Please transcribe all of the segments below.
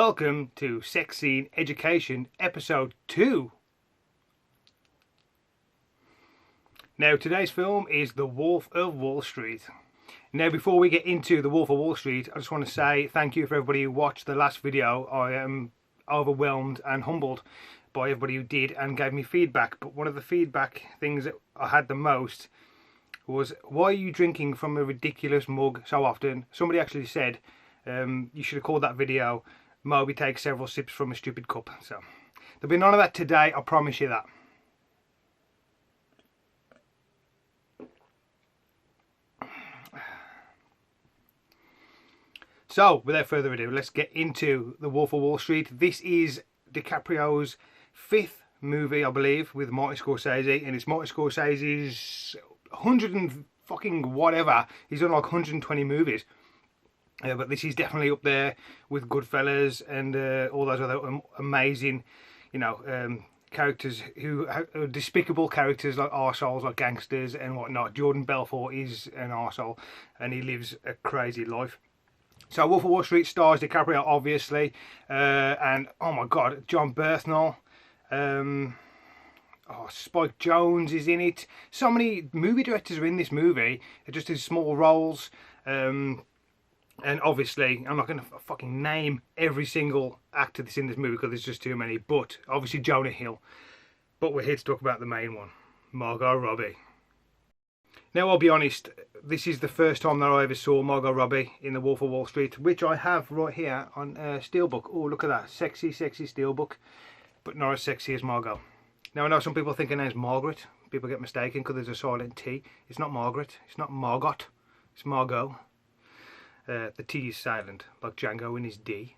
welcome to Sex Scene Education Episode 2. Now today's film is The Wolf of Wall Street. Now before we get into The Wolf of Wall Street, I just want to say thank you for everybody who watched the last video. I am overwhelmed and humbled by everybody who did and gave me feedback. But one of the feedback things that I had the most was, why are you drinking from a ridiculous mug so often? Somebody actually said, you should have called that video Moby takes several sips from a stupid cup. So there'll be none of that today, I promise you that. So without further ado, let's get into The Wolf of Wall Street. This is DiCaprio's 5th movie, I believe, with Martin Scorsese, and it's Martin Scorsese's 100 and fucking whatever. He's done like 120 movies. But this is definitely up there with Goodfellas and all those other amazing, characters who are despicable characters like arseholes, like gangsters and whatnot. Jordan Belfort is an arsehole and he lives a crazy life. So Wolf of Wall Street stars DiCaprio, obviously, and oh my god, John Bernthal. Spike Jonze is in it. So many movie directors are in this movie, just in small roles. And obviously, I'm not going to fucking name every single actor that's in this movie because there's just too many. But obviously Jonah Hill. But we're here to talk about the main one, Margot Robbie. Now, I'll be honest, this is the first time that I ever saw Margot Robbie in The Wolf of Wall Street, which I have right here on Steelbook. Oh, look at that. Sexy, sexy Steelbook. But not as sexy as Margot. Now, I know some people think her name's Margaret. People get mistaken because there's a silent T. It's not Margaret. It's not Margot. It's Margot. The T is silent, like Django in his D.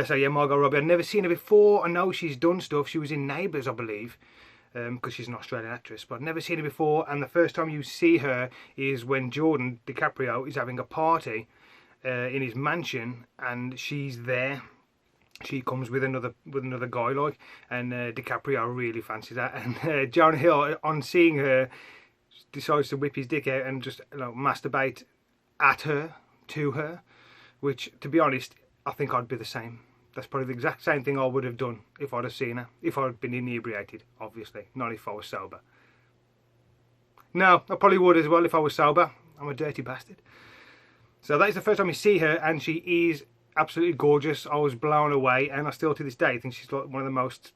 So yeah, Margot Robbie. I've never seen her before. I know she's done stuff. She was in Neighbours, I believe, because she's an Australian actress. But I've never seen her before. And the first time you see her is when Jordan DiCaprio is having a party in his mansion, and she's there. She comes with another guy, like, and DiCaprio really fancies that. And Jonah Hill, on seeing her, decides to whip his dick out and just masturbate at her, to her, which, to be honest, I think I'd be the same. That's probably the exact same thing I would have done if I'd have seen her, if I'd been inebriated, obviously, not if I was sober. No, I probably would as well if I was sober. I'm a dirty bastard. So that is the first time you see her, and she is absolutely gorgeous. I was blown away, and I still to this day think she's like one of the most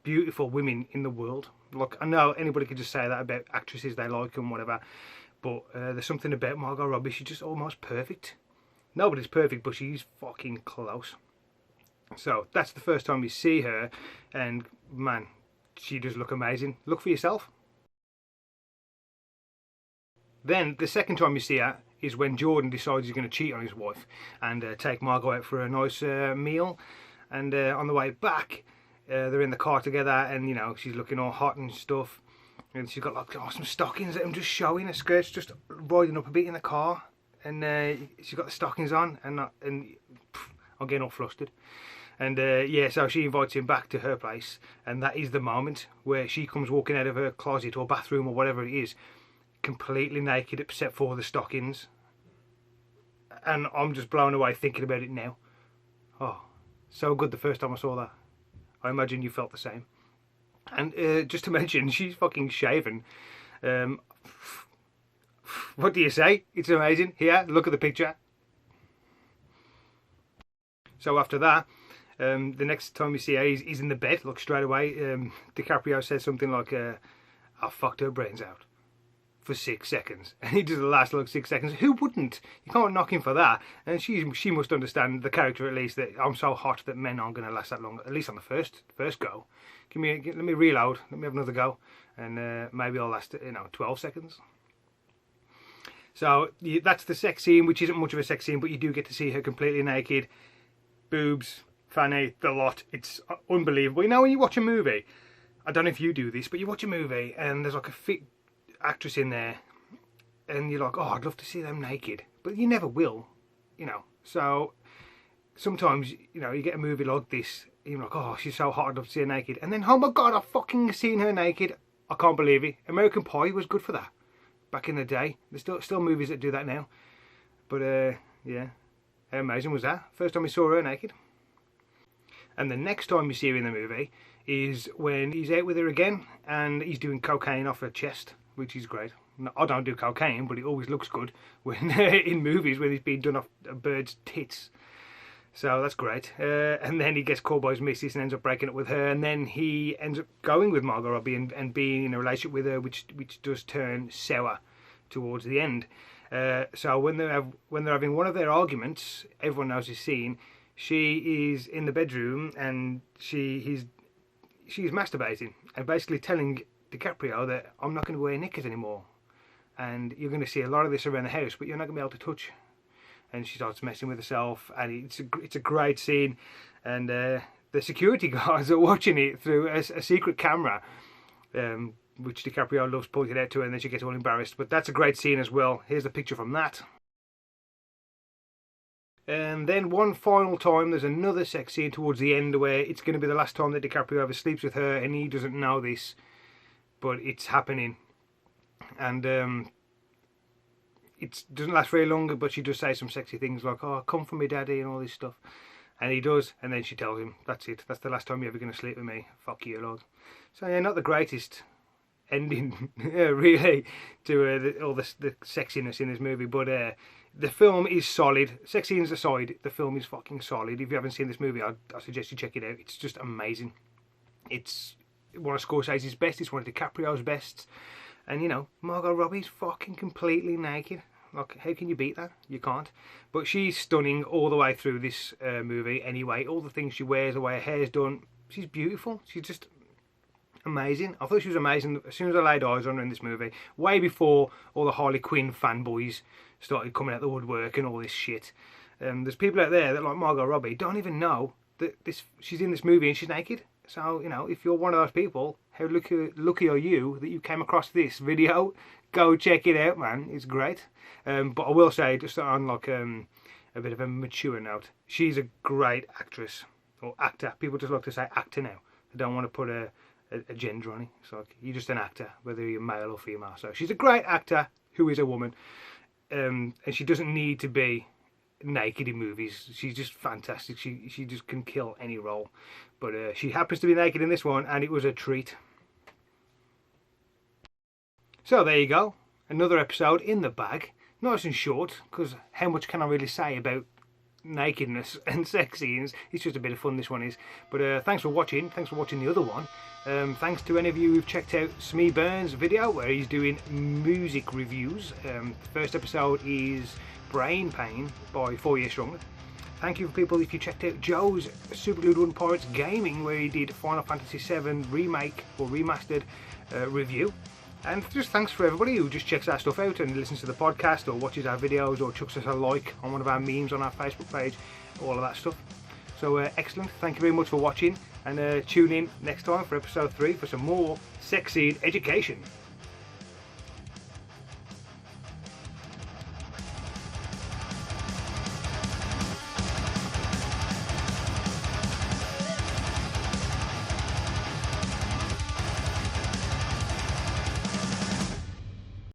beautiful women in the world. Like, I know anybody could just say that about actresses they like and whatever, but there's something about Margot Robbie. She's just almost perfect. Nobody's perfect, but she's fucking close. So that's the first time you see her, and man, she does look amazing. Look for yourself. Then the second time you see her is when Jordan decides he's going to cheat on his wife and take Margot out for a nice meal. And on the way back, they're in the car together, and she's looking all hot and stuff. And she's got like some stockings that I'm just showing. Her skirt's just riding up a bit in the car, and she's got the stockings on, and I'm getting all flustered. And yeah, so she invites him back to her place, and that is the moment where she comes walking out of her closet or bathroom or whatever it is, completely naked except for the stockings. And I'm just blown away thinking about it now. Oh, so good the first time I saw that. I imagine you felt the same. And just to mention, she's fucking shaven. What do you say? It's amazing. Here, look at the picture. So after that, the next time you see her, he's in the bed. Look, straight away, DiCaprio says something like, I fucked her brains out for 6 seconds. And he does the last 6 seconds. Who wouldn't? You can't knock him for that. And she must understand, the character at least, that I'm so hot that men aren't going to last that long, at least on the first go. Let me reload, let me have another go, and maybe I'll last 12 seconds. So that's the sex scene, which isn't much of a sex scene, but you do get to see her completely naked, boobs, fanny, the lot. It's unbelievable. When you watch a movie, I don't know if you do this, but you watch a movie and there's like a fit actress in there, and you're like, oh, I'd love to see them naked, but you never will, So sometimes, you get a movie like this, and you're like, oh, she's so hot, I'd love to see her naked. And then, oh my god, I've fucking seen her naked. I can't believe it. American Pie was good for that back in the day. There's still movies that do that now. But, yeah. How amazing was that? First time we saw her naked. And the next time you see her in the movie is when he's out with her again and he's doing cocaine off her chest, which is great. I don't do cocaine, but it always looks good when in movies when he's being done off a bird's tits. So that's great. And then he gets caught by his missus and ends up breaking up with her, and then he ends up going with Margot Robbie and being in a relationship with her, which does turn sour towards the end. So when they're having one of their arguments, everyone knows this scene. She is in the bedroom and she's masturbating and basically telling DiCaprio that I'm not going to wear knickers anymore, and you're going to see a lot of this around the house, but you're not going to be able to touch. And she starts messing with herself, and it's a great scene. And the security guards are watching it through a secret camera, which DiCaprio loves pointing out to her, and then she gets all embarrassed. But that's a great scene as well. Here's a picture from that. And then one final time, there's another sex scene towards the end where it's going to be the last time that DiCaprio ever sleeps with her, and he doesn't know this, but it's happening. And it doesn't last very long, but she does say some sexy things like, "Oh, come for me, daddy," and all this stuff. And he does, and then she tells him, "That's it. That's the last time you're ever going to sleep with me. Fuck you, Lord." So yeah, not the greatest ending, really, to all the sexiness in this movie, but the film is solid. Sex scenes aside, the film is fucking solid. If you haven't seen this movie, I suggest you check it out. It's just amazing. It's one of Scorsese's best. It's one of DiCaprio's best. And, you know, Margot Robbie's fucking completely naked. Like, how can you beat that? You can't. But she's stunning all the way through this movie anyway. All the things she wears, the way her hair's done. She's beautiful. She's just amazing. I thought she was amazing as soon as I laid eyes on her in this movie. Way before all the Harley Quinn fanboys started coming out the woodwork and all this shit. There's people out there that, like Margot Robbie, don't even know that she's in this movie and she's naked. So, you know, if you're one of those people, how lucky are you that you came across this video? Go check it out, man. It's great. But I will say, just on like a bit of a mature note, she's a great actress or actor. People just like to say actor now. They don't want to put a gender on it. It's like, you're just an actor, whether you're male or female. So she's a great actor who is a woman. And she doesn't need to be naked in movies. She's just fantastic. She just can kill any role. But she happens to be naked in this one, and it was a treat. So there you go. Another episode in the bag. Nice and short, because how much can I really say about nakedness and sex scenes? It's just a bit of fun, this one is. But thanks for watching. Thanks for watching the other one. Thanks to any of you who've checked out Smee Burns' video where he's doing music reviews. First episode is Brain Pain by 4 Years Stronger. Thank you for people if you checked out Joe's Super Glued Wooden Pirates Gaming, where he did Final Fantasy VII remake or remastered review. And just thanks for everybody who just checks our stuff out and listens to the podcast or watches our videos or chucks us a like on one of our memes on our Facebook page, all of that stuff. So excellent. Thank you very much for watching, and tune in next time for episode 3 for some more sex scene education.